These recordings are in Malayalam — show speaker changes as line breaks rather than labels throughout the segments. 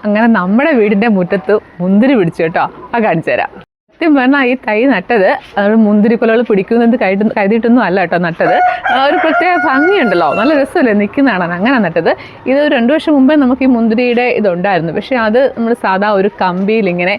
അങ്ങനെ നമ്മുടെ വീടിൻ്റെ മുറ്റത്ത് മുന്തിരി പിടിച്ചു കേട്ടോ. കാണിച്ചു തരാം. സത്യം പറഞ്ഞാൽ ഈ തൈ നട്ടത് മുന്തിരിക്കുലകൾ പിടിക്കുന്നത് കരുതിയിട്ടൊന്നും അല്ല കേട്ടോ നട്ടത്. ഒരു പ്രത്യേക ഭംഗിയുണ്ടല്ലോ, നല്ല രസമല്ലേ നിൽക്കുന്നതാണ്, അങ്ങനെ നട്ടത്. ഇത് 2 വർഷം മുമ്പേ നമുക്ക് ഈ മുന്തിരിയുടെ ഇതുണ്ടായിരുന്നു. പക്ഷേ അത് നമ്മൾ സാധാ ഒരു കമ്പിയിൽ ഇങ്ങനെ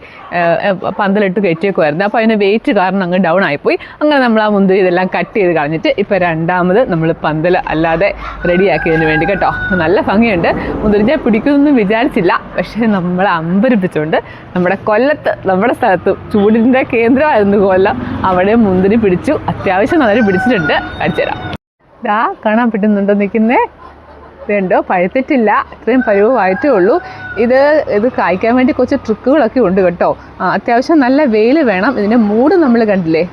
പന്തലിട്ട് കയറ്റിയേക്കുമായിരുന്നു. അപ്പോൾ അതിന് വെയിറ്റ് കാരണം അങ്ങ് ഡൗൺ ആയിപ്പോയി. അങ്ങനെ നമ്മൾ ആ മുന്തിരി ഇതെല്ലാം കട്ട് ചെയ്ത് കളഞ്ഞിട്ട് ഇപ്പോൾ രണ്ടാമത് നമ്മൾ പന്തൽ അല്ലാതെ റെഡിയാക്കിയതിന് വേണ്ടി കേട്ടോ. നല്ല ഭംഗിയുണ്ട്. മുന്തിരിഞ്ഞാൽ പിടിക്കുമെന്നൊന്നും വിചാരിച്ചില്ല. പക്ഷേ നമ്മളെ അമ്പരിപ്പിച്ചുകൊണ്ട് നമ്മുടെ കൊല്ലത്ത്, നമ്മുടെ സ്ഥലത്ത് ചൂടിൻ്റെ കേന്ദ്രമായിരുന്നു കൊല്ലം, അവിടെ മുന്തിരി പിടിച്ചു. അത്യാവശ്യം നന്നായിട്ട് പിടിച്ചിട്ടുണ്ട്. കാണിച്ചുതരാം. കാണാൻ പറ്റുന്നുണ്ടോ നിൽക്കുന്നേ? ഇതുണ്ടോ, പഴുത്തിട്ടില്ല, ഇത്രയും പരുവമായിട്ടേ ഉള്ളൂ. ഇത് കായ്ക്കാൻ വേണ്ടി കുറച്ച് ട്രിക്കുകളൊക്കെ ഉണ്ട് കേട്ടോ. അത്യാവശ്യം നല്ല വെയിൽ വേണം. ഇതിൻ്റെ മൂട് നമ്മൾ കണ്ടില്ലേ,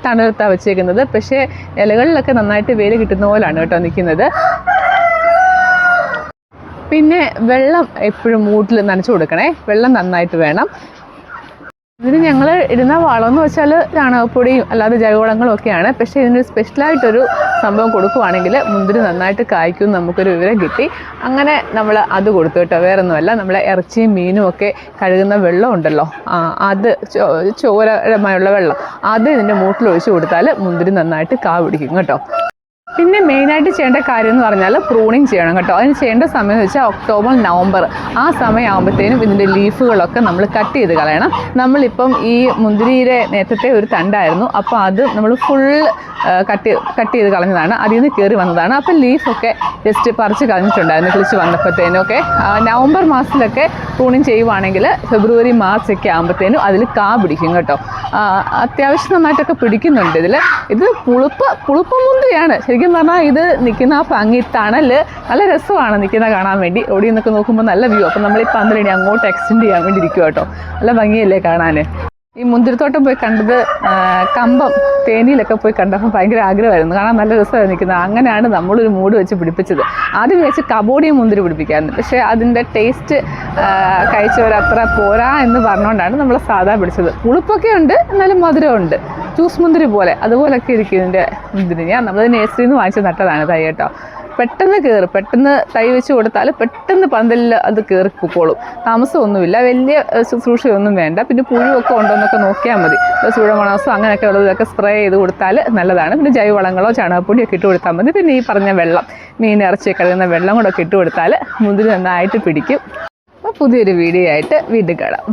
തണലത്താണ് വെച്ചേക്കുന്നത്. പക്ഷേ ഇലകളിലൊക്കെ നന്നായിട്ട് വെയിൽ കിട്ടുന്ന പോലാണ് കേട്ടോ നിൽക്കുന്നത്. പിന്നെ വെള്ളം എപ്പോഴും മൂട്ടിൽ നനച്ചു കൊടുക്കണേ. വെള്ളം നന്നായിട്ട് വേണം. ഇതിന് ഞങ്ങൾ ഇടുന്ന വളമെന്ന് വെച്ചാൽ ചാണകപ്പൊടിയും അല്ലാതെ ജൈവവളങ്ങളും ഒക്കെയാണ്. പക്ഷേ ഇതിനൊരു സ്പെഷ്യലായിട്ടൊരു സംഭവം കൊടുക്കുവാണെങ്കിൽ മുന്തിരി നന്നായിട്ട് കായ്ക്കും നമുക്കൊരു വിവരം കിട്ടി. അങ്ങനെ നമ്മൾ അത് കൊടുത്തു കേട്ടോ. വേറൊന്നുമല്ല, നമ്മളെ ഇറച്ചിയും മീനും ഒക്കെ കഴുകുന്ന വെള്ളം ഉണ്ടല്ലോ, അത് ചോരമയുള്ള വെള്ളം, അത് ഇതിൻ്റെ മൂട്ടിലൊഴിച്ച് കൊടുത്താൽ മുന്തിരി നന്നായിട്ട് കാ പിടിക്കും കേട്ടോ. പിന്നെ മെയിനായിട്ട് ചെയ്യേണ്ട കാര്യം എന്ന് പറഞ്ഞാൽ പ്രൂണിങ് ചെയ്യണം കേട്ടോ. അതിന് ചെയ്യേണ്ട സമയം എന്ന് വെച്ചാൽ ഒക്ടോബർ, നവംബർ ആ സമയമാകുമ്പോഴത്തേനും ഇതിൻ്റെ ലീഫുകളൊക്കെ നമ്മൾ കട്ട് ചെയ്ത് കളയണം. നമ്മളിപ്പം ഈ മുന്തിരിയുടെ നേരത്തെ ഒരു തണ്ടായിരുന്നു, അപ്പോൾ അത് നമ്മൾ ഫുൾ കട്ട് ചെയ്ത് കളഞ്ഞതാണ്. അതിൽ നിന്ന് കയറി വന്നതാണ്. അപ്പം ലീഫൊക്കെ ജസ്റ്റ് പറിച്ച് കളഞ്ഞിട്ടുണ്ടായിരുന്നു കിളിച്ച് വന്നപ്പോഴത്തേനൊക്കെ. നവംബർ മാസത്തിലൊക്കെ പ്രൂണിങ് ചെയ്യുവാണെങ്കിൽ ഫെബ്രുവരി, മാർച്ച് ഒക്കെ ആകുമ്പോഴത്തേനും അതിൽ കാ പിടിക്കും കേട്ടോ. അത്യാവശ്യം നന്നായിട്ടൊക്കെ പിടിക്കുന്നുണ്ട് ഇതിൽ. ഇത് പുളുപ്പ് മുന്തിരിയാണ് ശരിക്കും പറഞ്ഞാൽ. ഇത് നിൽക്കുന്ന ആ ഭംഗി, തണൽ നല്ല രസമാണ് നിൽക്കുന്ന കാണാൻ വേണ്ടി. ഓടി നിന്നൊക്കെ നോക്കുമ്പോൾ നല്ല വ്യൂ. അപ്പം നമ്മൾ ഈ പന്തലിനി അങ്ങോട്ട് എക്സ്റ്റെൻഡ് ചെയ്യാൻ വേണ്ടി ഇരിക്കും കേട്ടോ. നല്ല ഭംഗിയല്ലേ കാണാൻ. ഈ മുന്തിരിത്തോട്ടം പോയി കണ്ടത് കമ്പം തേനിയിലൊക്കെ പോയി കണ്ടപ്പോൾ ഭയങ്കര ആഗ്രഹമായിരുന്നു. കാണാൻ നല്ല രസമായിരുന്നു നിൽക്കുന്നത്. അങ്ങനെയാണ് നമ്മളൊരു മൂട് വെച്ച് പിടിപ്പിച്ചത്. ആദ്യം വെച്ച് കബോഡിയും മുന്തിരി പിടിപ്പിക്കാറുണ്ട്. പക്ഷേ അതിൻ്റെ ടേസ്റ്റ് കഴിച്ചവരത്ര പോരാ എന്ന് പറഞ്ഞുകൊണ്ടാണ് നമ്മൾ സാധാ പിടിച്ചത്. പുളിപ്പൊക്കെ ഉണ്ട്, എന്നാലും മധുരമുണ്ട്. ജ്യൂസ് മുന്തിരി പോലെ അതുപോലൊക്കെ ഇരിക്കും ഇതിൻ്റെ മുന്തിരി. നമ്മളത് നേഴ്സറിയിൽ നിന്ന് വാങ്ങിച്ച് നട്ടതാണ് തൈ കേട്ടോ. പെട്ടെന്ന് തൈ വെച്ച് കൊടുത്താൽ പെട്ടെന്ന് പന്തലിൽ അത് കയറി പൊക്കോളും. താമസമൊന്നുമില്ല, വലിയ ശുശ്രൂഷയൊന്നും വേണ്ട. പിന്നെ പുഴുവൊക്കെ ഉണ്ടോയെന്നൊക്കെ നോക്കിയാൽ മതി. സൂഡോമോണാസോ അങ്ങനെയൊക്കെ ഉള്ളതൊക്കെ സ്പ്രേ ചെയ്ത് കൊടുത്താൽ നല്ലതാണ്. പിന്നെ ജൈവവളങ്ങളോ ചാണകപ്പൊടിയൊക്കെ ഇട്ട് കൊടുത്താൽ മതി. പിന്നെ ഈ പറഞ്ഞ വെള്ളം, മീൻ ഇറച്ചി കഴുകുന്ന വെള്ളം കൂടെ ഒക്കെ ഇട്ട് കൊടുത്താൽ മുന്തിരി നന്നായിട്ട് പിടിക്കും. അപ്പോൾ പുതിയൊരു വീഡിയോ ആയിട്ട് വീണ്ടും കാണാം.